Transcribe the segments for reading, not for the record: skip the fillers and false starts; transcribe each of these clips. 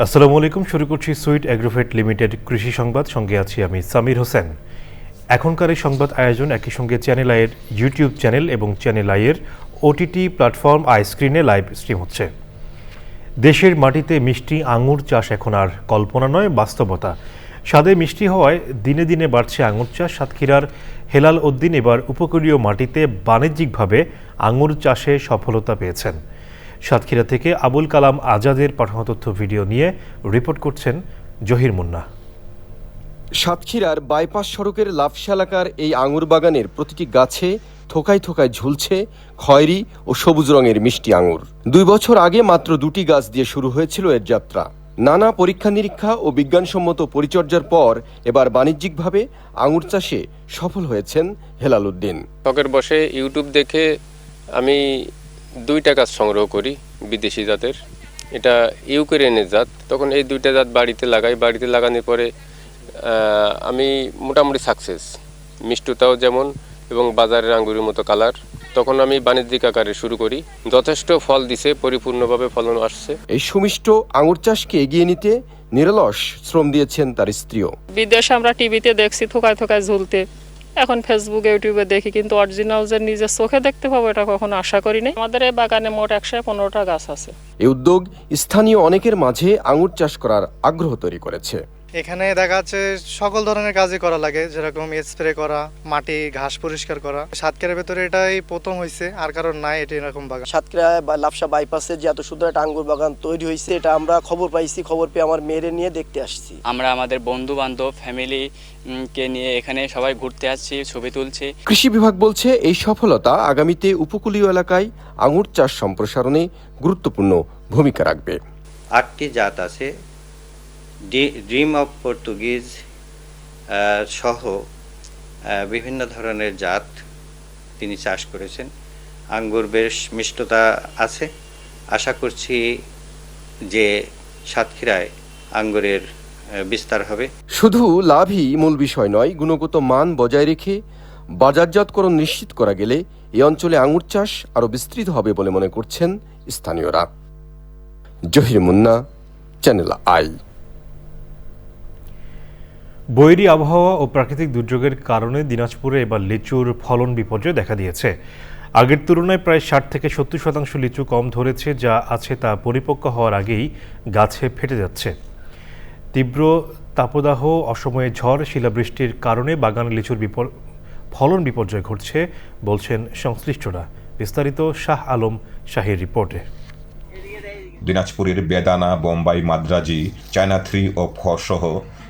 আসসালামু আলাইকুম। শুরু করছি সুইট অ্যাগ্রোভেট লিমিটেড কৃষি সংবাদ। সঙ্গে আছি আমি সামির হোসেন। এখনকার এই সংবাদ আয়োজন একই সঙ্গে চ্যানেল আইয়ের ইউটিউব চ্যানেল এবং চ্যানেল আইয়ের ওটিটি প্ল্যাটফর্ম আই স্ক্রিনে লাইভ স্ট্রিম হচ্ছে। দেশের মাটিতে মিষ্টি আঙুর চাষ এখন আর কল্পনা নয়, বাস্তবতা। স্বাদে মিষ্টি হওয়ায় দিনে দিনে বাড়ছে আঙুর চাষ। সাতক্ষীরার হেলাল উদ্দিন এবার উপকূলীয় মাটিতে বাণিজ্যিকভাবে আঙুর চাষে সফলতা পেয়েছেন। সাতক্ষীরা থেকে আবুল কালাম আজাদের পাঠানো তথ্য ভিডিও নিয়ে রিপোর্ট করছেন জহির মুন্না। সাতক্ষীরার বাইপাস সড়কের লাফসা এলাকার এই আঙুর বাগানের প্রতিটি গাছে থোকায় থোকায় ঝুলছে খয়েরি ও সবুজ রঙের মিষ্টি আঙুর। 2 বছর আগে মাত্র 2টি গাছ দিয়ে শুরু হয়েছিল এর যাত্রা। নানা পরীক্ষা নিরীক্ষা ও বিজ্ঞানসম্মত পরিচর্যার পর এবার বাণিজ্যিকভাবে আঙুর চাষে সফল হয়েছেন হেলাল উদ্দিন। শখের বসে ইউটিউব দেখে আমি 2টা গাছ সংগ্রহ করি বিদেশি জাতের। এটা ইউক্রেনের জাত। তখন এই 2টা জাত বাড়িতে লাগাই। বাড়িতে লাগানোর পরে আমি মোটামুটি সাকসেস, মিষ্টতাও যেমন এবং বাজারের আঙ্গুরের মতো কালার। তখন আমি বাণিজ্যিক আকারে শুরু করি। যথেষ্ট ফল দিছে, পরিপূর্ণভাবে ফলন আসছে। এই সুমিষ্ট আঙুর চাষকে এগিয়ে নিতে নিরলস শ্রম দিয়েছেন তার স্ত্রীও। বিদেশে আমরা টিভিতে দেখছি থোকায় থোকায় ঝুলতে, এখন ফেসবুকে ইউটিউবে দেখি, কিন্তু অরিজিনাল যে নিজের চোখে দেখতে পাবো এটা কখনো আশা করিনি। আমাদের এই বাগানে মোট 115টা গাছ আছে। এই উদ্যোগ স্থানীয় অনেকের মাঝে আঙুর চাষ করার আগ্রহ তৈরি করেছে। এখানে দেখা যাচ্ছে সকল ধরনের কাজই করা লাগে, যেরকম স্প্রে করা, মাটি ঘাস পরিষ্কার করা। সাতক্ষীরার ভেতরে এটাই প্রথম হয়েছে, আর কারণ নাই এটা এরকম বাগান। সাতক্ষীরা লাফসা বাইপাসে যে এত সুন্দর একটা আঙ্গুর বাগান তৈরি হয়েছে, এটা আমরা খবর পাইছি। খবর পেয়ে আমার মেয়েরে নিয়ে দেখতে আসছি। আমরা আমাদের বন্ধু বান্ধব ফ্যামিলি কে নিয়ে এখানে সবাই ঘুরতে আসছি, ছবি তুলছি। কৃষি বিভাগ বলছে এই সফলতা আগামীতে উপকূলীয় এলাকায় আঙুর চাষ সম্প্রসারণে গুরুত্বপূর্ণ ভূমিকা রাখবে। 8টি জাত আছে, ড্রিম অফ পর্তুগিজ সহ বিভিন্ন ধরনের জাত তিনি চাষ করেছেন। আঙ্গুর বেশ মিষ্টতা আছে। আশা করছি যে সাতক্ষীরায় আঙ্গুরের বিস্তার হবে। শুধু লাভই মূল বিষয় নয়, গুণগত মান বজায় রেখে বাজারজাতকরণ নিশ্চিত করা গেলে এই অঞ্চলে আঙুর চাষ আরও বিস্তৃত হবে বলে মনে করছেন স্থানীয়রা। Zahir Munna, channel I. বৈরী আবহাওয়া ও প্রাকৃতিক দুর্যোগের কারণে দিনাজপুরে এবার লিচুর ফলন বিপর্যয় দেখা দিয়েছে। আগের তুলনায় প্রায় 60 থেকে 70% লিচু কম ধরেছে, যা আছে তা পরিপক্ক হওয়ার আগেই গাছে ফেটে যাচ্ছে। তীব্র তাপদাহ, অসময়ে ঝড়, শিলাবৃষ্টির কারণে বাগানে লিচুর ফলন বিপর্যয় ঘটছে বলছেন সংশ্লিষ্টরা। বিস্তারিত শাহ আলম শাহীর রিপোর্টে। দিনাজপুরের বেদানা, বোম্বাই, মাদ্রাজি, চায়না 3 ও 4 সহ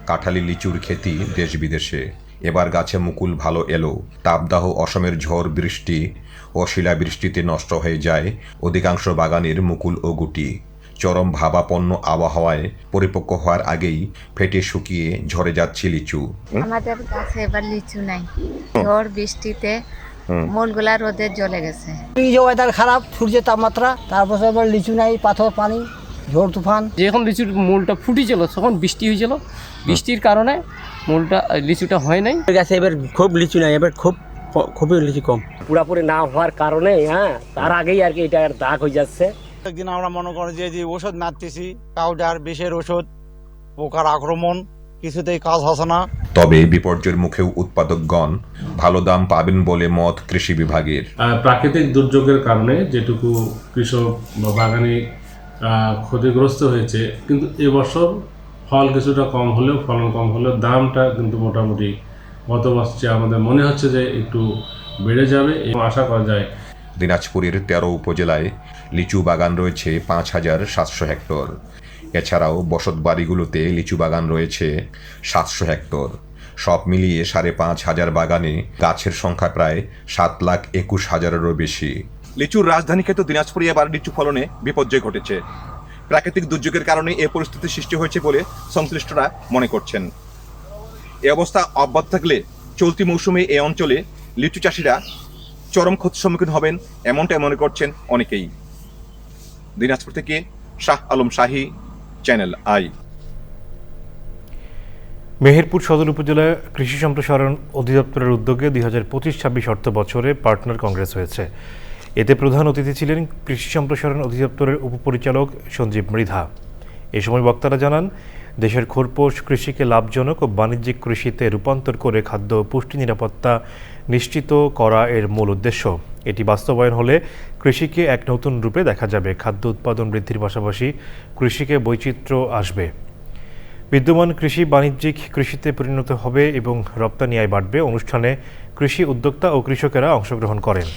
কাঁঠালি লিচুর খ্যাতি দেশ বিদেশে। এবার গাছে মুকুল ভালো এলো। তাপদাহ, অসমের ঝড় বৃষ্টি ও শিলাবৃষ্টিতে নষ্ট হয়ে যায় অধিকাংশ বাগানের মুকুল ও গুটি। চরম ভাবাপন্ন আবহাওয়ায় পরিপক্ক হওয়ার আগেই ফেটে শুকিয়ে ঝরে যাচ্ছে লিচু। আমাদের কাছে এবার লিচু নাই, ঝড় বৃষ্টিতে মূলগুলা রোদে জ্বলে গেছে। এই যে ওয়েদার খারাপ, সূর্যের তাপমাত্রা, তারপর আবার লিচু নাই, পাথর পানি, ঝড় তুফান। যখন লিচুর মূলটা ফুটেছিল তখন বৃষ্টি হয়েছিল, বৃষ্টির কারণে মূলটা লিচুটা হয় নাই। গাছে এবার খুব লিচু নাই, এবার খুবই লিচু কম। পুরাপুরি না হওয়ার কারণে তার আগেই আর কি এটা দাগ হয়ে যাচ্ছে। একদিন আমরা মনে করি যে ওষুধ মারতেছি, পাউডার, বিষের ওষুধ, পোকার আক্রমণ, কিছুতেই কাজ হচ্ছে না। তবে বিপর্যয়ের মুখেও উৎপাদকগণ ভালো দাম পাবেন বলে মত কৃষি বিভাগের। প্রাকৃতিক দুর্যোগের কারণে যেটুকু কৃষক বা বাগানি ক্ষতিগ্রস্ত হয়েছে, কিন্তু এবছর ফল কিছুটা কম হলেও, ফলন কম হলেও দামটা কিন্তু মোটামুটি গত বছর আমাদের মনে হচ্ছে যে একটু বেড়ে যাবে এবং আশা করা যায়। দিনাজপুরের 13 উপজেলায় লিচু বাগান রয়েছে 5,700 হেক্টর। এছাড়াও বসতবাড়িগুলোতে লিচু বাগান রয়েছে 700 হেক্টর। সব মিলিয়ে 5,500 বাগানে গাছের সংখ্যা প্রায় 7,21,000-এরও বেশি। লিচুর রাজধানী খ্যাত দিনাজপুরে এবার লিচু ফলনে বিপর্যয় ঘটেছে। প্রাকৃতিক দুর্যোগের কারণে এ পরিস্থিতি সৃষ্টি হয়েছে বলে সংশ্লিষ্টরা মনে করছেন। এ অবস্থা অব্যাহত থাকলে চলতি মৌসুমে এ অঞ্চলে লিচু চাষিরা চরম ক্ষতির সম্মুখীন হবেন, এমনটাই মনে করছেন অনেকেই। দিনাজপুর থেকে শাহ আলম শাহী, চ্যানেল আই। মেহেরপুর সদর উপজেলা কৃষি সম্প্রসারণ অধিদপ্তরের উদ্যোগে 2025-26 অর্থ বছরে পার্টনার কংগ্রেস হয়েছে। এতে প্রধান অতিথি ছিলেন কৃষি সম্প্রসারণ অধিদপ্তরের উপপরিচালক সঞ্জীব মৃধা। এ সময় বক্তারা জানান, দেশের খোরপোশ কৃষিকে লাভজনক ও বাণিজ্যিক কৃষিতে রূপান্তর করে খাদ্য ও পুষ্টি নিরাপত্তা নিশ্চিত করা এর মূল উদ্দেশ্য। এটি বাস্তবায়ন হলে কৃষিকে এক নতুন রূপে দেখা যাবে। খাদ্য উৎপাদন বৃদ্ধির পাশাপাশি কৃষিকে বৈচিত্র্য আসবে। বিদ্যমান কৃষি বাণিজ্যিক কৃষিতে পরিণত হবে এবং রপ্তানি আয় বাড়বে। অনুষ্ঠানে কৃষি উদ্যোক্তা ও কৃষকেরা অংশগ্রহণ করেন।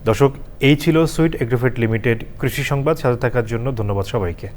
দর্শক, এই ছিল সুইট এগ্রোভেট লিমিটেড কৃষি সংবাদ। সাথে থাকার জন্য ধন্যবাদ সবাইকে।